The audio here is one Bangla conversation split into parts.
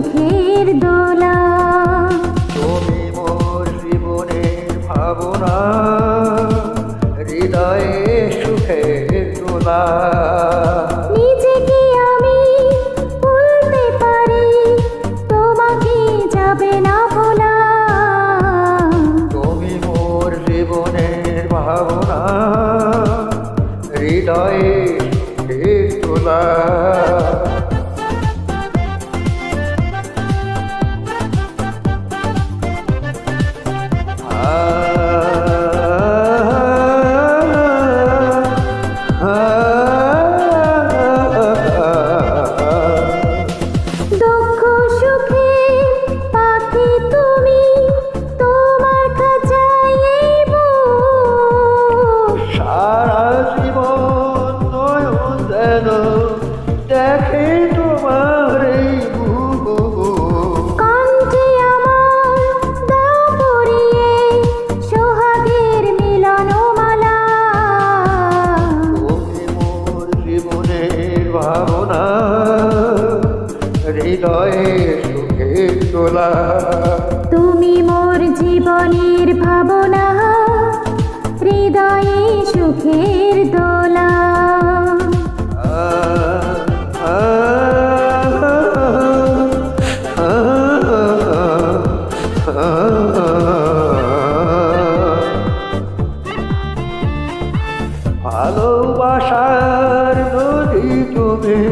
সুখের দোলা। তুমি মোর জীবনের ভাবনা, হৃদয়ে সুখের দোলা। নিজেকে আমি ভুলতে পারি, তোমাকে যাবে না ভোলা। তুমি মোর জীবনের ভাবনা, হৃদয়ে সুখের দোলা। দুঃখ সুখের পাখি তুমি, তোমার খাঁচায় এই বুক। সারা জীবন নয়ন যেন দেখে তোমার এই বুক। কণ্ঠে আমার দাও পরিয়ে সোহাগের মিলনমালা। তুমি মোর জীবনের ভাবনা, হৃদয়ে সুখের দোলা। তুমি মোর জীবনের ভাবনা, হৃদয়ে সুখের দোলা। ভালোবাসার নদী তুমি,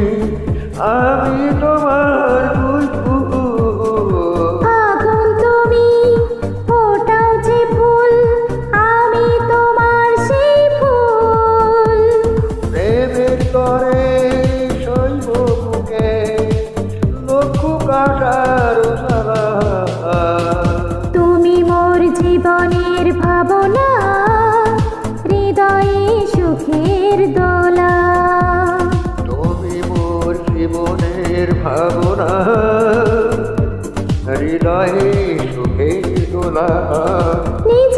আমি তোমার বুঝবো। আগুন তুমি, ফোটাও যে ফুল, আমি তোমার সেই ফুল। প্রেমের করে শৈব বুকে লক্ষ কাটার সারা। তুমি মোর জীবনের ভাবনা, হৃদয়ে সুখের দোলা। তুমি মোর জীবনের ভাবনা, হৃদয়ে সুখের দোলা। নিজ